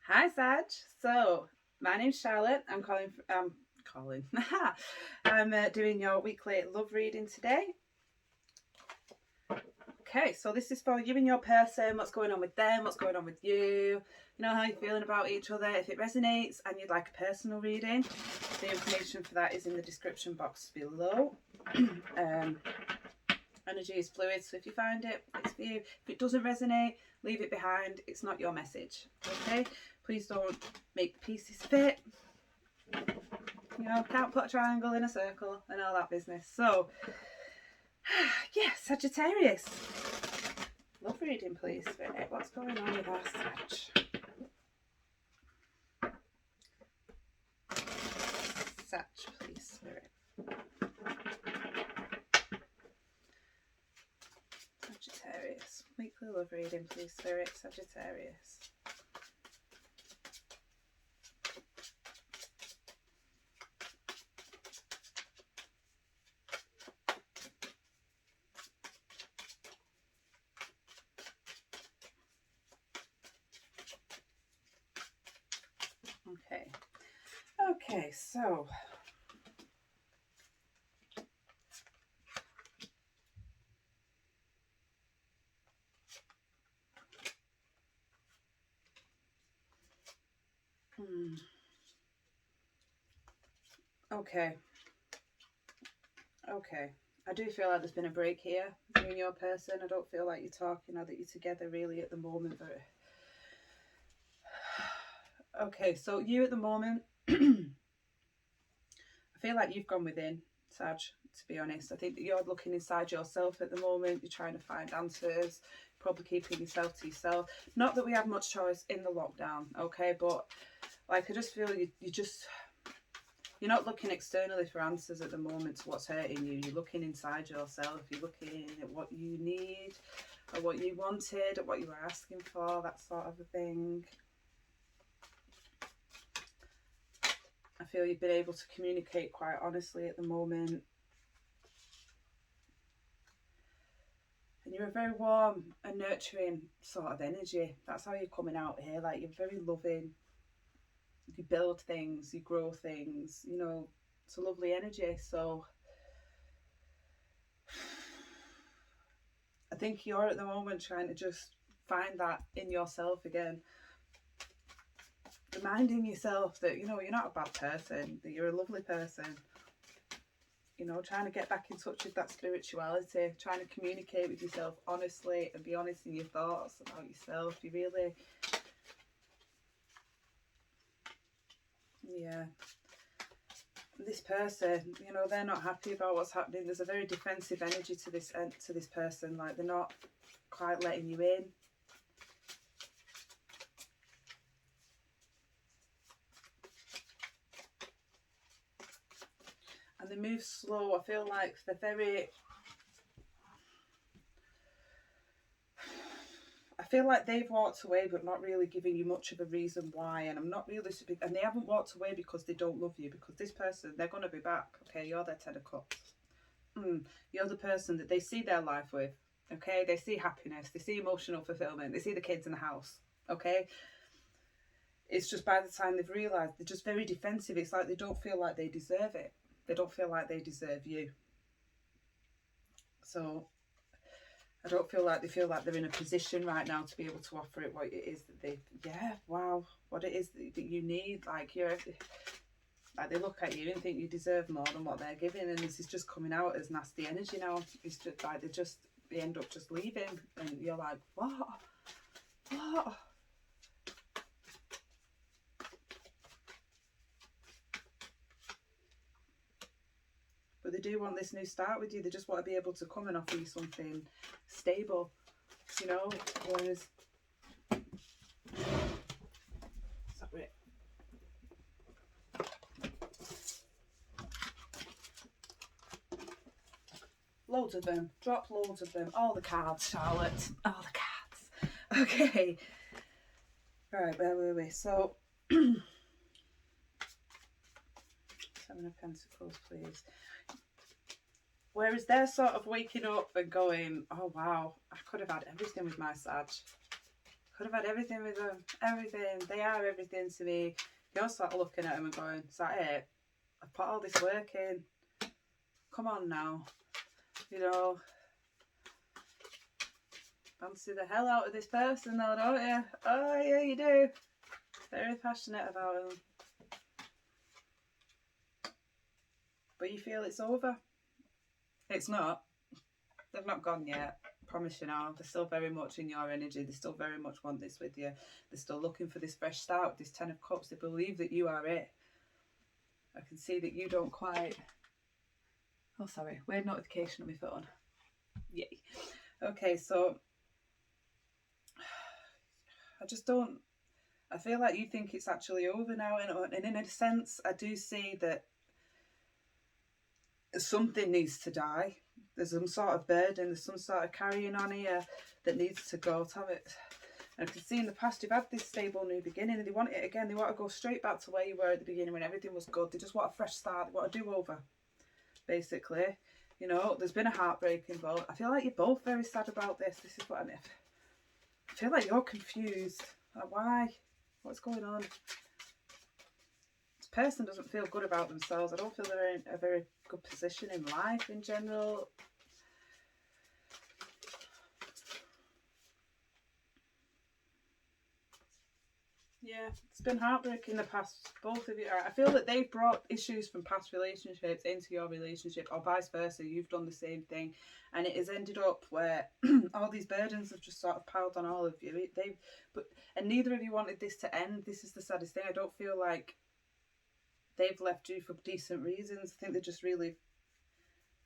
Hi, Sag. So, my name's Charlotte. I'm calling. I'm doing your weekly love reading today. Okay, so this is for you and your person. What's going on with them? What's going on with you? You know how you're feeling about each other. If it resonates and you'd like a personal reading, the information for that is in the description box below. Energy is fluid, so if you find it, it's for you. If it doesn't resonate, leave it behind. It's not your message. Okay? Please don't make the pieces fit. You know, can't put a triangle in a circle and all that business. So, yeah, Sagittarius. Love reading, please, Spirit. What's going on with our Sag? Sag, please, Spirit. Sagittarius. Weekly love reading, please, Spirit. Sagittarius. Okay, so okay. I do feel like there's been a break here, you and your person. I don't feel like you're talking or that you're together really at the moment. But okay, so you at the moment, I feel like you've gone within, Sag, to be honest. I think that you're looking inside yourself at the moment. You're trying to find answers, probably keeping yourself to yourself. Not that we have much choice in the lockdown, okay? But like, I just feel you're not looking externally for answers at the moment to what's hurting you. You're looking inside yourself. You're looking at what you need, or what you wanted, or what you were asking for, that sort of a thing. I feel you've been able to communicate quite honestly at the moment. And you're a very warm and nurturing sort of energy. That's how you're coming out here. Like, you're very loving. You build things, you grow things, you know, it's a lovely energy. So I think you're at the moment trying to just find that in yourself again. Reminding yourself that, you know, you're not a bad person, that you're a lovely person. You know, trying to get back in touch with that spirituality, trying to communicate with yourself honestly and be honest in your thoughts about yourself. You really, yeah. This person, you know, they're not happy about what's happening. There's a very defensive energy to this person. Like, they're not quite letting you in. And they move slow. I feel like they're very... I feel like they've walked away but not really giving you much of a reason why. And I'm not really... And they haven't walked away because they don't love you. Because this person, they're going to be back. Okay, you're their Ten of Cups. You're the person that they see their life with. Okay, they see happiness. They see emotional fulfillment. They see the kids in the house. Okay, it's just by the time they've realised, they're just very defensive. It's like they don't feel like they deserve it. They don't feel like they deserve you. So I don't feel like they feel like they're in a position right now to be able to offer it what it is that they, what it is that you need. Like, like, they look at you and think you deserve more than what they're giving, and this is just coming out as nasty energy now. It's just like they end up just leaving, and you're like, what? But they do want this new start with you. They just want to be able to come and offer you something stable, you know. Whereas, sorry, loads of them. Drop loads of them. All the cards, Charlotte. All the cards. Okay. Right, wait. So, Seven of Pentacles, please. Whereas they're sort of waking up and going, oh wow, I could have had everything with my Sag. Could have had everything with them. Everything. They are everything to me. You're sort of looking at them and going, is that it? I've put all this work in. Come on now. You know, fancy the hell out of this person though, don't you? Oh yeah, you do. Very passionate about them. But you feel it's over. It's not. They've not gone yet. Promise you now. They're still very much in your energy. They still very much want this with you. They're still looking for this fresh start, this 10 of Cups. They believe that you are it. I can see that you don't quite... Oh, sorry. Weird notification on my phone. Yay. Okay, so... I just don't... I feel like you think it's actually over now. And in a sense, I do see that something needs to die. There's some sort of burden, there's some sort of carrying on here that needs to go. And I can see in the past you've had this stable new beginning and they want it again. They want to go straight back to where you were at the beginning when everything was good. They just want a fresh start. They want a do-over, basically. You know, there's been a heartbreak involved. I feel like you're both very sad about this. This is what I feel like you're confused. Like, why? What's going on? This person doesn't feel good about themselves. I don't feel they're in a very good position in life in general. Yeah, it's been heartbreaking in the past, both of you. I feel that they've brought issues from past relationships into your relationship, or vice versa. You've done the same thing, and it has ended up where all these burdens have just sort of piled on all of you. And neither of you wanted this to end. This is the saddest thing. I don't feel like they've left you for decent reasons. I think they're just really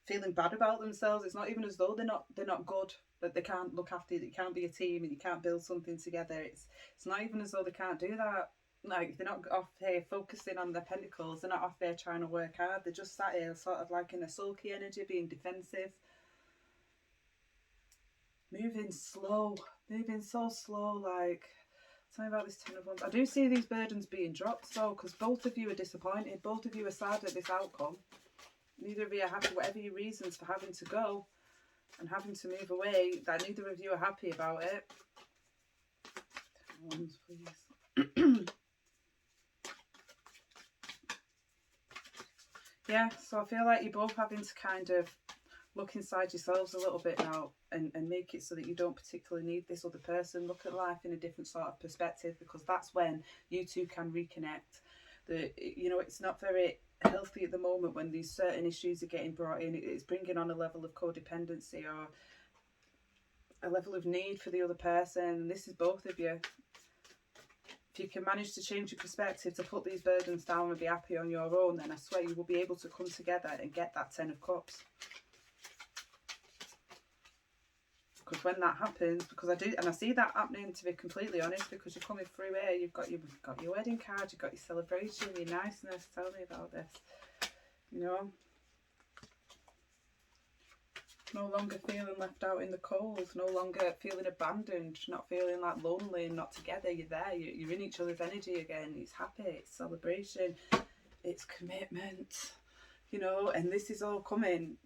feeling bad about themselves. It's not even as though they're not good, that they can't look after you, that you can't be a team and you can't build something together. It's not even as though they can't do that. Like, they're not off here focusing on their pentacles. They're not off there trying to work hard. They're just sat here sort of like in a sulky energy, being defensive. Moving slow. Moving so slow. Like, tell me about this 10 of Wands. I do see these burdens being dropped though, because both of you are disappointed. Both of you are sad at this outcome. Neither of you are happy, whatever your reasons for having to go and having to move away, that neither of you are happy about it. 10 of Wands, please. Yeah, so I feel like you're both having to kind of look inside yourselves a little bit now and make it so that you don't particularly need this other person. Look at life in a different sort of perspective, because that's when you two can reconnect. You know, it's not very healthy at the moment when these certain issues are getting brought in. It's bringing on a level of codependency or a level of need for the other person. And this is both of you. If you can manage to change your perspective, to put these burdens down and be happy on your own, then I swear you will be able to come together and get that 10 of Cups. Because when that happens, because I see that happening, to be completely honest, because you're coming through here, you've got your wedding card, you've got your celebration, your niceness. Tell me about this. You know, no longer feeling left out in the cold, no longer feeling abandoned, not feeling like lonely and not together. You're there, you're in each other's energy again. It's happy, it's celebration, it's commitment, you know. And this is all coming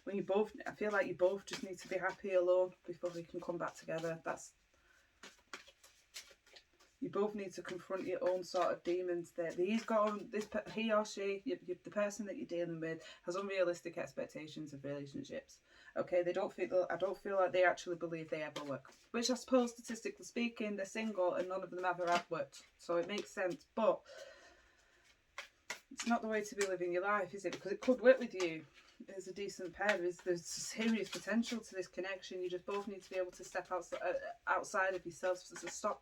when you both, I feel like you both just need to be happy alone before we can come back together. You both need to confront your own sort of demons there. He or she, the person that you're dealing with, has unrealistic expectations of relationships. Okay, I don't feel like they actually believe they ever work. Which I suppose, statistically speaking, they're single and none of them ever have worked. So it makes sense, but it's not the way to be living your life, is it? Because it could work with you. There's a decent pair. There's serious potential to this connection. You just both need to be able to step outside of yourselves, to stop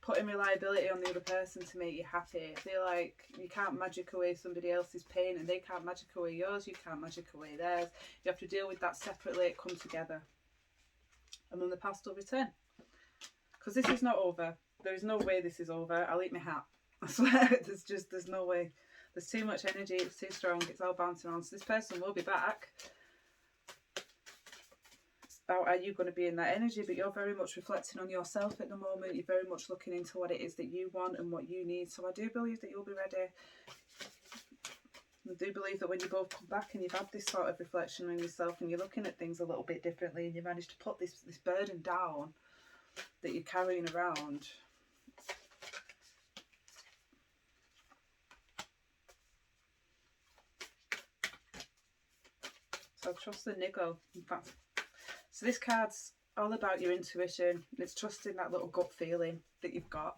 putting reliability on the other person to make you happy. I feel like you can't magic away somebody else's pain and they can't magic away yours. You can't magic away theirs. You have to deal with that separately, come together. And then the past will return. Because this is not over. There is no way this is over. I'll eat my hat. I swear, there's no way. There's too much energy, it's too strong, it's all bouncing on. So this person will be back. It's about how you're going to be in that energy, but you're very much reflecting on yourself at the moment. You're very much looking into what it is that you want and what you need. So I do believe that you'll be ready. I do believe that when you both come back and you've had this sort of reflection on yourself and you're looking at things a little bit differently and you manage to put this burden down, that you're carrying around. So trust the niggle. In fact, so this card's all about your intuition. It's trusting that little gut feeling that you've got.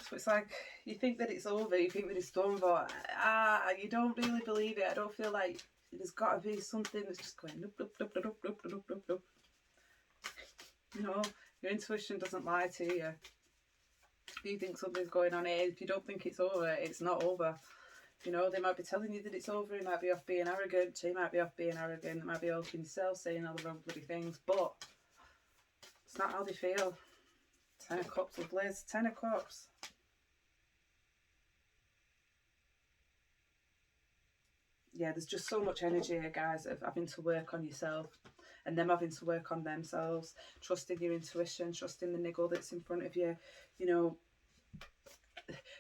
So it's like, you think that it's over, you think that it's done, but you don't really believe it. I don't feel like there's got to be something that's just going nope, nope, nope, nope, nope, nope, nope, nope. You know, your intuition doesn't lie to you. If you think something's going on here, if you don't think it's over, it's not over. You know, they might be telling you that it's over, you might be off being arrogant, you might be off being arrogant, they might be off yourself, saying all the wrong bloody things, but it's not how they feel. 10 of Cups with Liz, 10 of Cups. Yeah, there's just so much energy here, guys, of having to work on yourself and them having to work on themselves, trusting your intuition, trusting the niggle that's in front of you. You know,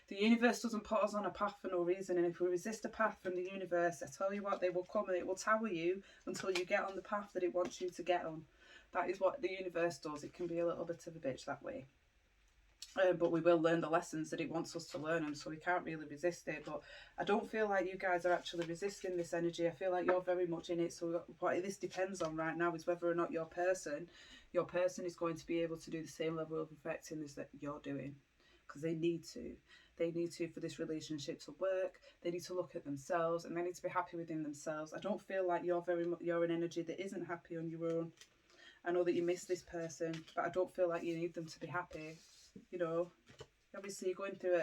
the universe doesn't put us on a path for no reason, and if we resist a path from the universe, I tell you what, they will come and it will tower you until you get on the path that it wants you to get on. That is what the universe does. It can be a little bit of a bitch that way. But we will learn the lessons that it wants us to learn, and so we can't really resist it. But I don't feel like you guys are actually resisting this energy. I feel like you're very much in it. So what this depends on right now is whether or not your person is going to be able to do the same level of affecting this that you're doing, because they need to. They need to for this relationship to work. They need to look at themselves and they need to be happy within themselves. I don't feel like you're an energy that isn't happy on your own. I know that you miss this person, but I don't feel like you need them to be happy. You know, obviously you're going through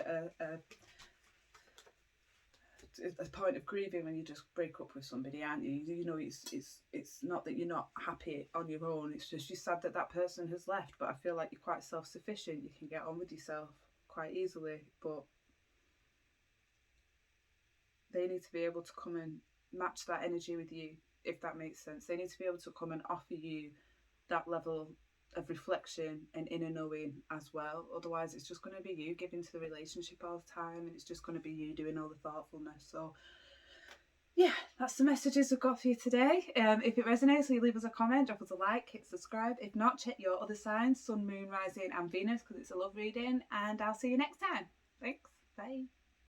a point of grieving when you just break up with somebody, aren't you? You know, it's not that you're not happy on your own. It's just you're sad that that person has left. But I feel like you're quite self-sufficient. You can get on with yourself quite easily. But they need to be able to come and match that energy with you, if that makes sense. They need to be able to come and offer you that level of reflection and inner knowing as well. Otherwise it's just going to be you giving to the relationship all the time, and it's just going to be you doing all the thoughtfulness. So yeah, that's the messages I've got for you today. If it resonates, so you leave us a comment, drop us a like, hit subscribe. If not, check your other signs, Sun, Moon, Rising and Venus, because it's a love reading, and I'll see you next time. Thanks, bye.